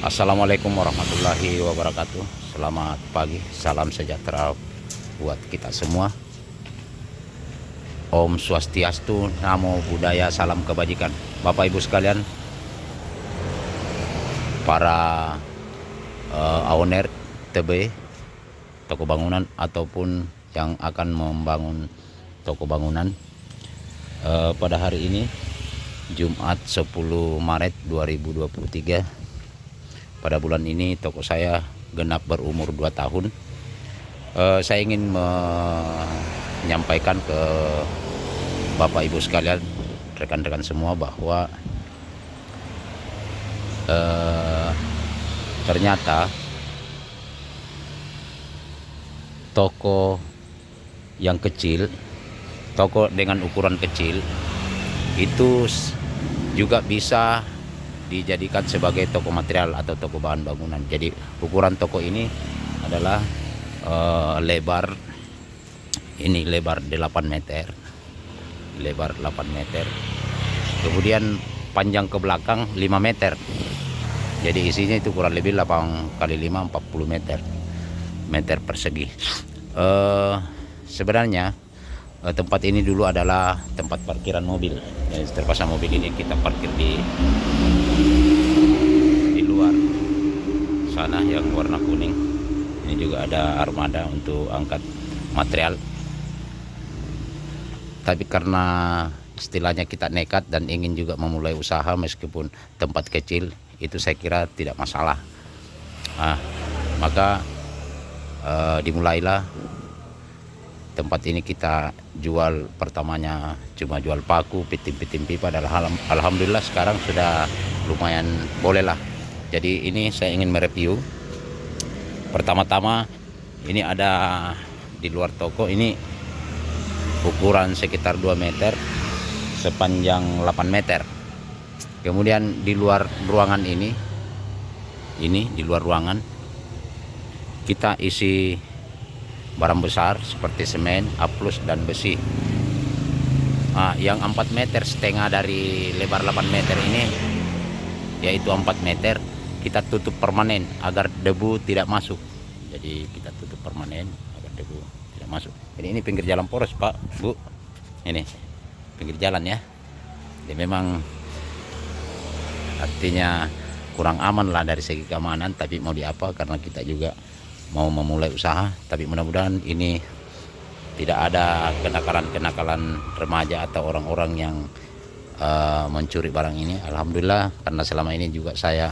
Assalamualaikum warahmatullahi wabarakatuh. Selamat pagi, salam sejahtera buat kita semua. Om Swastiastu, Namo Buddhaya, salam kebajikan. Bapak Ibu sekalian, para owner TB, toko bangunan ataupun yang akan membangun toko bangunan, pada hari ini Jumat 10 Maret 2023. Pada bulan ini toko saya genap berumur 2 tahun. Saya ingin menyampaikan ke Bapak Ibu sekalian, rekan-rekan semua, bahwa ternyata toko yang kecil, toko dengan ukuran kecil itu juga bisa dijadikan sebagai toko material atau toko bahan bangunan. Jadi ukuran toko ini adalah lebar 8 meter, lebar 8 meter, kemudian panjang ke belakang 5 meter. Jadi isinya itu kurang lebih 8 kali 5 40 meter persegi. Sebenarnya tempat ini dulu adalah tempat parkiran mobil. Jadi terpasang mobil ini kita parkir di luar sana yang warna kuning. Ini juga ada armada untuk angkat material. Tapi karena istilahnya kita nekat dan ingin juga memulai usaha meskipun tempat kecil, itu saya kira tidak masalah. Maka dimulailah tempat ini. Kita jual pertamanya cuma jual paku, piting pipa, dan alhamdulillah sekarang sudah lumayan boleh lah. Jadi ini saya ingin mereview. Pertama-tama ini ada di luar toko ini ukuran sekitar 2 meter, sepanjang 8 meter. Kemudian di luar ruangan ini di luar ruangan kita isi barang besar seperti semen, aplus, dan besi. Yang 4,5 meter dari lebar 8 meter ini, yaitu 4 meter, kita tutup permanen agar debu tidak masuk. Jadi kita tutup permanen agar debu tidak masuk. Jadi ini pinggir jalan poros, Pak, Bu. Ini pinggir jalan ya. Jadi memang artinya kurang aman lah dari segi keamanan, tapi mau diapa, karena kita juga mau memulai usaha. Tapi mudah-mudahan ini tidak ada kenakalan remaja atau orang-orang yang mencuri barang ini. Alhamdulillah, karena selama ini juga saya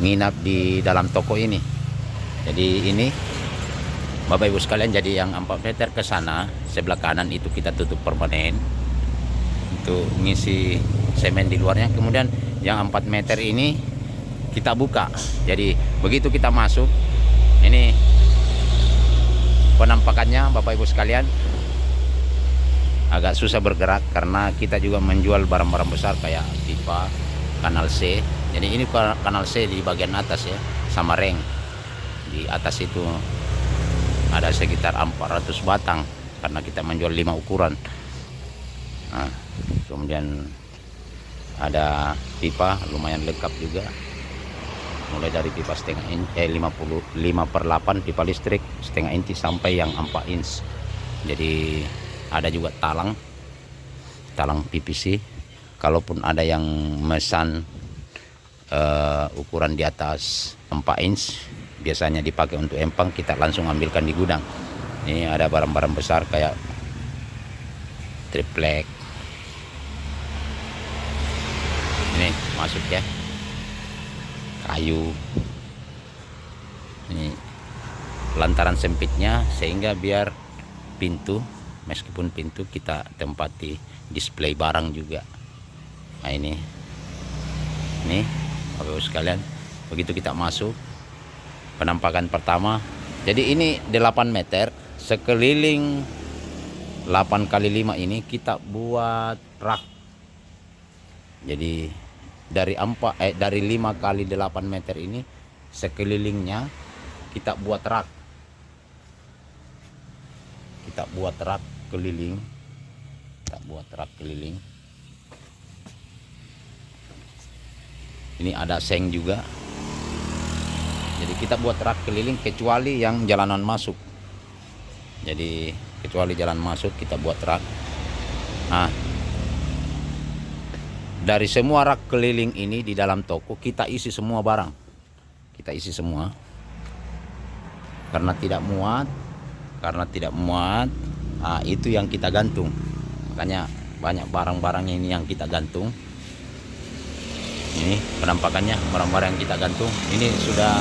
nginap di dalam toko ini. Jadi ini Bapak Ibu sekalian, jadi yang 4 meter ke sana sebelah kanan itu kita tutup permanen untuk ngisi semen di luarnya. Kemudian yang 4 meter ini kita buka. Jadi begitu kita masuk, ini penampakannya Bapak Ibu sekalian agak susah bergerak karena kita juga menjual barang-barang besar kayak pipa, kanal C. Jadi ini kanal C di bagian atas ya, sama reng. Di atas itu ada sekitar 400 batang karena kita menjual 5 ukuran. Kemudian ada pipa lumayan lengkap juga, mulai dari pipa setengah inci 55/8 pipa listrik setengah inci sampai yang 4 inch. Jadi ada juga talang PVC. Kalaupun ada yang mesan ukuran di atas 4 inch, biasanya dipakai untuk empang, kita langsung ambilkan di gudang. Ini ada barang-barang besar kayak triplek. Ini masuk ya, kayu. Ini lantaran sempitnya sehingga biar meskipun pintu kita tempati display barang juga. Nah ini Bapak Ibu sekalian, begitu kita masuk, penampakan pertama. Jadi ini 8 meter, sekeliling 8 kali 5 ini kita buat rak. Jadi dari 5 kali 8 meter ini sekelilingnya kita buat rak. Kita buat rak keliling. Ini ada seng juga. Jadi kita buat rak keliling kecuali yang jalanan masuk. Jadi kecuali jalan masuk kita buat rak. Nah, dari semua rak keliling ini di dalam toko kita isi semua barang. Kita isi semua. Karena tidak muat, nah, itu yang kita gantung. Makanya banyak barang-barangnya ini yang kita gantung. Ini penampakannya barang-barang yang kita gantung. Ini sudah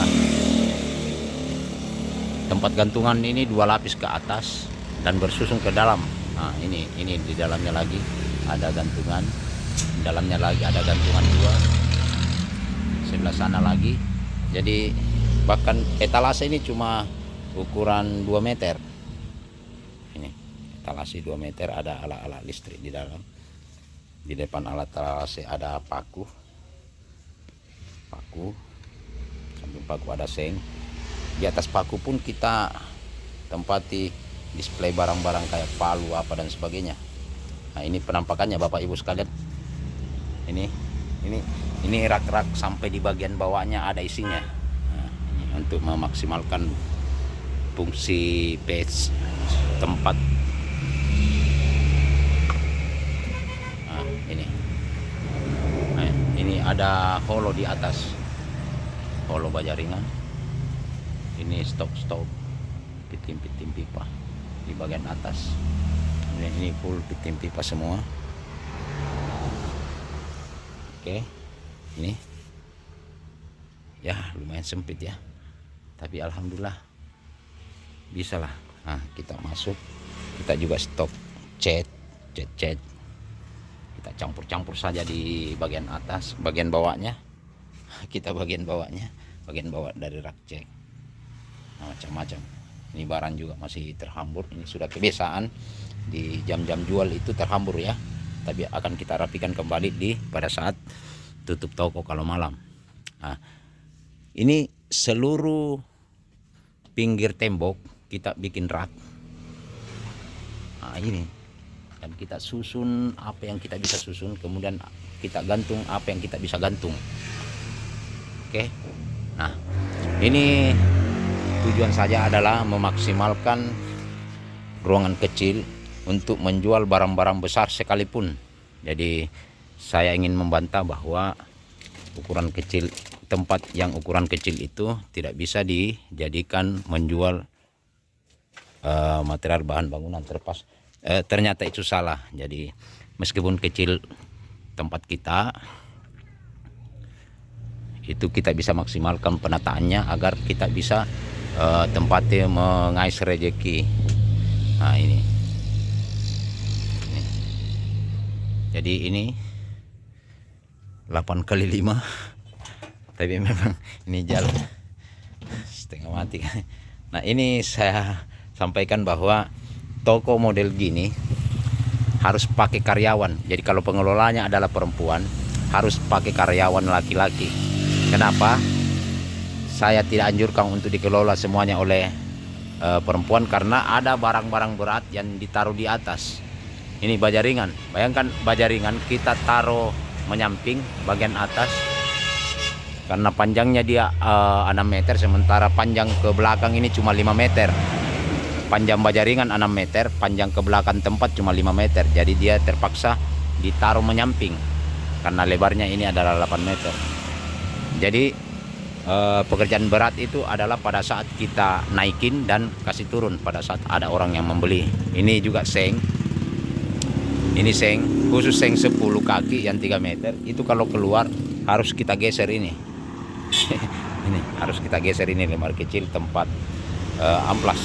tempat gantungan ini 2 lapis ke atas dan bersusun ke dalam. Nah, ini di dalamnya lagi ada gantungan. Di dalamnya lagi ada gantungan 2. Sebelah sana lagi. Jadi bahkan etalase ini cuma ukuran 2 meter. Ini etalase 2 meter, ada alat-alat listrik di dalam. Di depan alat etalase ada paku, samping paku ada seng. Di atas paku pun kita tempati display barang-barang kayak palu apa dan sebagainya. Nah, ini penampakannya Bapak Ibu sekalian. Ini rak-rak sampai di bagian bawahnya ada isinya. Nah, ini untuk memaksimalkan fungsi patch tempat. Nah, ini ada holo di atas, holo baja ringan. Ini stok piting pipa di bagian atas. Ini full piting pipa semua. Oke, ini ya lumayan sempit ya, tapi alhamdulillah bisa lah. Nah, kita masuk, kita juga stok cat. Kita campur saja di bagian atas, bagian bawahnya kita bagian bawah dari rak cek. Nah, macam-macam. Ini barang juga masih terhambur. Ini sudah kebiasaan di jam-jam jual itu terhambur ya, tapi akan kita rapikan kembali pada saat tutup toko kalau malam. Nah, ini seluruh pinggir tembok kita bikin rak. Nah, ini dan kita susun apa yang kita bisa susun, kemudian kita gantung apa yang kita bisa gantung. Oke. Nah, ini tujuan saja adalah memaksimalkan ruangan kecil untuk menjual barang-barang besar sekalipun. Jadi saya ingin membantah bahwa ukuran kecil, tempat yang ukuran kecil itu tidak bisa dijadikan menjual material bahan bangunan terlepas. Ternyata itu salah. Jadi meskipun kecil tempat kita, itu kita bisa maksimalkan penataannya agar kita bisa tempatnya mengais rezeki. Nah, ini. Jadi ini 8 kali 5, tapi memang ini jalan setengah mati. Nah, ini saya sampaikan bahwa toko model gini harus pakai karyawan. Jadi kalau pengelolanya adalah perempuan, harus pakai karyawan laki-laki. Kenapa? Saya tidak anjurkan untuk dikelola semuanya oleh perempuan, karena ada barang-barang berat yang ditaruh di atas. Ini baja ringan. Bayangkan baja ringan kita taruh menyamping bagian atas, karena panjangnya dia 6 meter, sementara panjang ke belakang ini cuma 5 meter. Panjang baja ringan 6 meter, panjang ke belakang tempat cuma 5 meter. Jadi dia terpaksa ditaruh menyamping karena lebarnya ini adalah 8 meter. Jadi pekerjaan berat itu adalah pada saat kita naikin dan kasih turun pada saat ada orang yang membeli. Ini juga seng. Ini seng, khusus seng 10 kaki yang 3 meter. Itu kalau keluar harus kita geser ini. Ini harus kita geser ini, lembar kecil tempat amplas.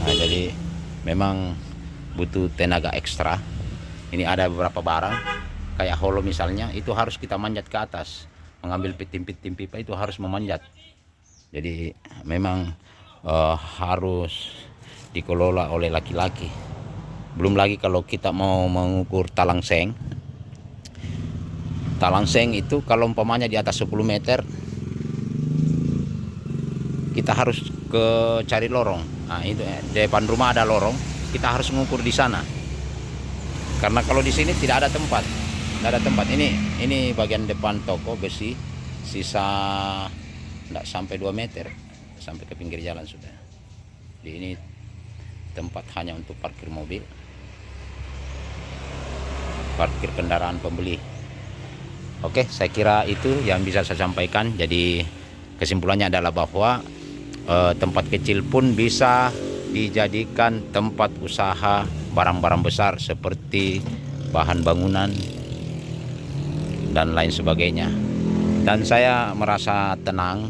Nah, jadi memang butuh tenaga ekstra. Ini ada beberapa barang kayak holo misalnya, itu harus kita manjat ke atas. Mengambil piting pipa itu harus memanjat. Jadi memang harus dikelola oleh laki-laki. Belum lagi kalau kita mau mengukur talang seng. Talang seng itu kalau umpamanya di atas 10 meter, kita harus cari lorong. Nah, itu di depan rumah ada lorong, kita harus mengukur di sana. Karena kalau di sini tidak ada tempat. Tidak ada tempat. Ini bagian depan toko besi, sisa tidak sampai 2 meter sampai ke pinggir jalan sudah. Jadi ini tempat hanya untuk parkir mobil, parkir kendaraan pembeli. Oke, saya kira itu yang bisa saya sampaikan. Jadi kesimpulannya adalah bahwa tempat kecil pun bisa dijadikan tempat usaha barang-barang besar seperti bahan bangunan dan lain sebagainya. Dan saya merasa tenang,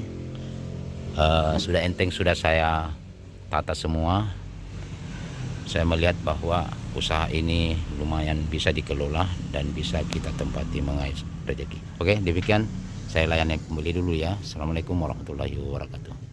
sudah enteng, sudah saya tata semua. Saya melihat bahwa usaha ini lumayan bisa dikelola dan bisa kita tempati mengais rezeki. Oke, demikian saya layani kembali dulu ya. Assalamualaikum warahmatullahi wabarakatuh.